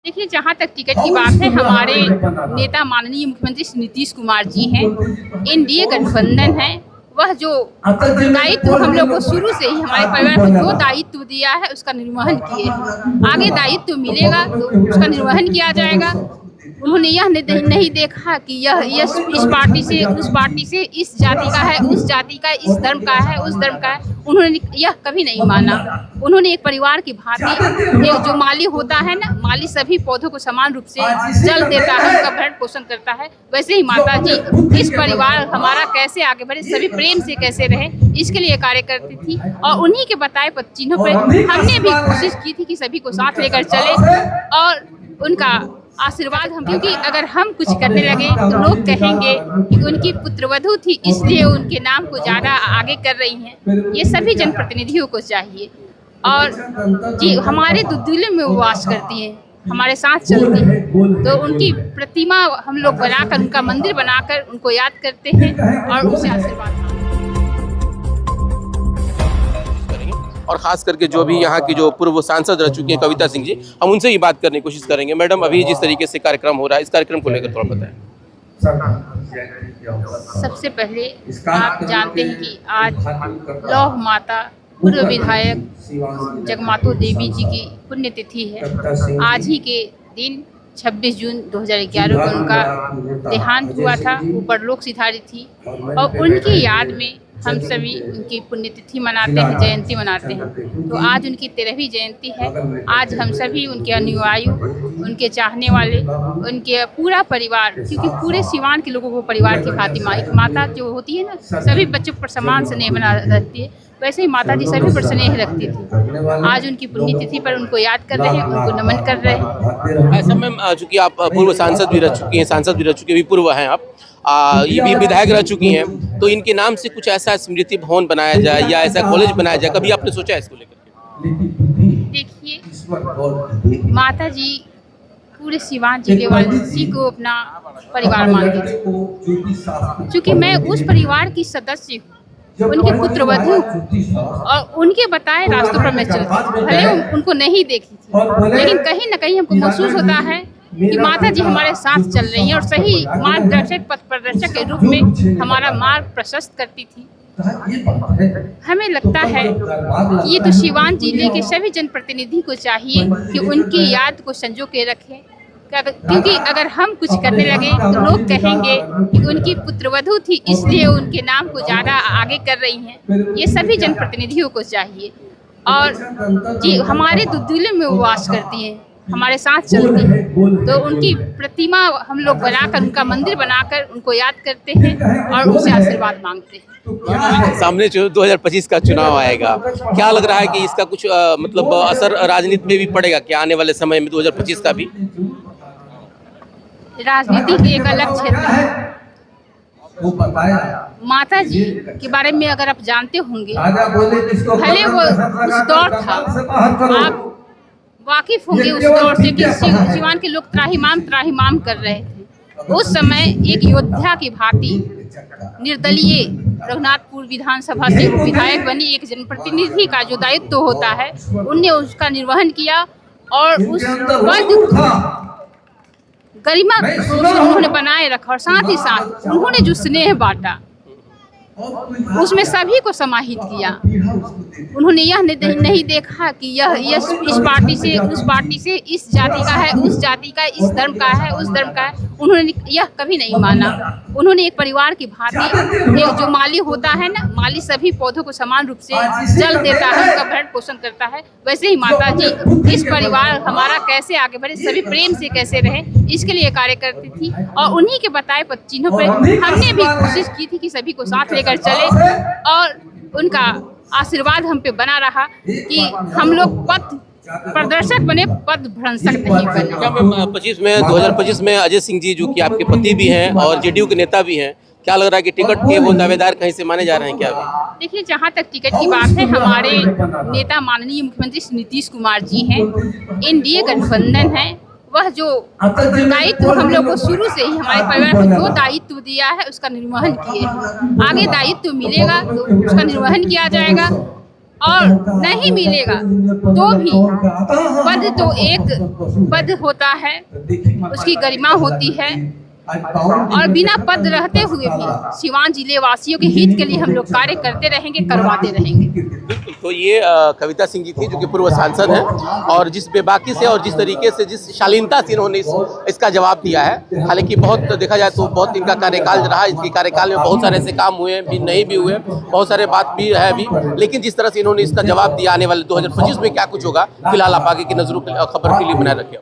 देखिए, जहाँ तक टिकट की बात है, हमारे नेता माननीय मुख्यमंत्री श्री नीतीश कुमार जी हैं, एनडीए गठबंधन है, वह जो दायित्व हम लोग को शुरू से ही हमारे परिवार को जो दायित्व दिया है उसका निर्वहन किए हैं। आगे दायित्व मिलेगा तो उसका निर्वहन किया जाएगा। उन्होंने यह नहीं देखा कि यह इस पार्टी से उस पार्टी से, इस जाति का है उस जाति का, इस धर्म का है उस धर्म का है, उन्होंने यह कभी नहीं माना। उन्होंने एक परिवार की भांति, एक जो माली होता है ना, माली सभी पौधों को समान रूप से जल देता है, उनका भरण पोषण करता है, वैसे ही माता जी इस परिवार हमारा कैसे आगे बढ़े, सभी प्रेम से कैसे रहे, इसके लिए कार्य करती थी। और उन्हीं के बताए पद चिन्हों पर हमने भी कोशिश की थी कि सभी को साथ लेकर चले और उनका आशीर्वाद हम, क्योंकि अगर हम कुछ करने लगे तो लोग कहेंगे कि उनकी पुत्रवधू थी इसलिए उनके नाम को ज़्यादा आगे कर रही हैं। ये सभी जनप्रतिनिधियों को चाहिए। और जी हमारे दुधुले में वो वास करती हैं, हमारे साथ चलती हैं, तो उनकी प्रतिमा हम लोग बनाकर, उनका मंदिर बनाकर उनको याद करते हैं और उनसे आशीर्वाद मांगते हैं। और खास करके जो भी यहाँ की जो पूर्व सांसद रह चुकी हैं कविता सिंह जी, हम उनसे ही बात करने की कोशिश करेंगे। मैडम, अभी जिस तरीके से कार्यक्रम हो रहा है, इस कार्यक्रम को लेकर थोड़ा बताएं। सबसे पहले आप जानते हैं कि आज लौह माता पूर्व विधायक जगमातो देवी जी की पुण्यतिथि है। आज ही के दिन 26 जून 2011 को उनका देहांत हुआ था, वो परलोक सिधारी थी और उनकी याद में हम सभी उनकी पुण्यतिथि मनाते हैं, जयंती मनाते हैं। तो आज उनकी 13वीं जयंती है। आज हम सभी उनके अनुयायी, उनके चाहने वाले, उनके पूरा परिवार, क्योंकि पूरे सिवान के लोगों को परिवार की भांति माता जो होती है ना, सभी बच्चों पर समान स्नेह बना रखती है, वैसे ही माता जी सभी पर स्नेह रखती थी। आज उनकी पुण्यतिथि पर उनको याद कर रहे हैं, उनको नमन कर रहे हैं। ऐसा मैम, चूँकि आप पूर्व सांसद भी रह चुकी हैं, सांसद भी रह चुकी हैं, पूर्व हैं आप, ये भी विधायक रह चुकी हैं, तो इनके नाम से कुछ ऐसा स्मृति भवन बनाया जाए या ऐसा कॉलेज बनाया जाए, कभी आपने सोचा है इसको लेकर? देखिए, माता जी पूरे सिवान जिले वासी को अपना परिवार मानती थी। चूँकि मैं उस परिवार की सदस्य हूँ, उनके पुत्रवधू और उनके बताए रास्तों पर मैं चलती, भले उनको नहीं देखी थी, लेकिन कहीं न कहीं हमको महसूस होता है कि माता जी हमारे साथ चल रही हैं और सही मार्गदर्शक, पथ प्रदर्शक के रूप में हमारा मार्ग प्रशस्त करती थी। हमें लगता है कि ये तो सिवान जिले के सभी जनप्रतिनिधि को चाहिए कि उनकी याद को संजो के रखें, क्योंकि अगर हम कुछ करने लगे तो लोग कहेंगे कि उनकी पुत्रवधू थी इसलिए उनके नाम को ज़्यादा आगे कर रही हैं। ये सभी जनप्रतिनिधियों को चाहिए। और जी हमारे दुधुले में वो वास करती हैं, हमारे साथ चलती हैं, तो उनकी प्रतिमा हम लोग बनाकर, उनका मंदिर बनाकर उनको याद करते हैं और उनसे आशीर्वाद मांगते हैं। सामने जो 2025 का चुनाव आएगा, क्या लग रहा है कि इसका कुछ मतलब असर राजनीति में भी पड़ेगा क्या आने वाले समय में 2025 का भी? राजनीति के एक अलग क्षेत्र है। माता जी के बारे में अगर आप जानते होंगे, भले वो उस दौर था, आप वाकिफ होंगे उस दौर से कि सिवान के लोग त्राहिमाम कर रहे थे। उस समय एक योद्धा की भांति निर्दलीय रघुनाथपुर विधानसभा से विधायक बनी एक जनप्रतिनिधि का जो दायित्व होता है, उनने उसका निर्वहन किया और उस पद गरिमा को उन्होंने बनाए रखा और साथ ही साथ उन्होंने जो स्नेह बांटा उसमें सभी को समाहित किया। उन्होंने यह नहीं देखा कि यह इस पार्टी से उस पार्टी से, इस जाति का है उस जाति का, इस धर्म का है उस धर्म का है, उन्होंने यह कभी नहीं माना। उन्होंने एक परिवार की भांति, एक जो माली होता है ना, माली सभी पौधों को समान रूप से जल देता है, उनका भरण पोषण करता है, वैसे ही माता जी इस परिवार हमारा कैसे आगे बढ़े, सभी प्रेम से कैसे रहे, इसके लिए कार्य करती थी। और उन्हीं के बताए पद चिन्हों पर हमने भी कोशिश की थी कि सभी को साथ लेकर चले और उनका आशीर्वाद हम पे बना रहा कि हम लोग पथ प्रदर्शक बने, पद भ्रंशक नहीं बने। क्या मैम 2025 में अजय सिंह जी, जो कि आपके पति भी हैं और जेडीयू के नेता भी हैं, क्या लग रहा है कि टिकट के वो दावेदार कहीं से माने जा रहे हैं क्या? देखिए, जहाँ तक टिकट की बात है, हमारे नेता माननीय मुख्यमंत्री श्री नीतीश कुमार जी हैं, एनडीए गठबंधन है, वह जो दायित्व हम लोग को शुरू से ही हमारे परिवार को जो दायित्व दिया है उसका निर्वहन किए हैं। आगे दायित्व मिलेगा तो उसका निर्वहन किया जाएगा। और नहीं मिलेगा तो भी पद तो एक पद होता है, उसकी गरिमा होती है। और बिना पद रहते हुए भी सिवान जिले वासियों के हित के लिए हम लोग कार्य करते रहेंगे, करवाते रहेंगे। बिल्कुल, तो ये कविता सिंह जी थी जो कि पूर्व सांसद हैं, और जिस बेबाकी से और जिस तरीके से, जिस शालीनता से इन्होंने इसका जवाब दिया है। हालांकि बहुत देखा जाए तो बहुत इनका कार्यकाल रहा, इसके कार्यकाल में बहुत सारे ऐसे काम हुए भी, नहीं भी हुए, बहुत सारे बात भी है अभी, लेकिन जिस तरह से इन्होंने इसका जवाब दिया, आने वाले 2025 में क्या कुछ होगा, फिलहाल आप आगे की नजरों खबर के लिए बनाए रखिए।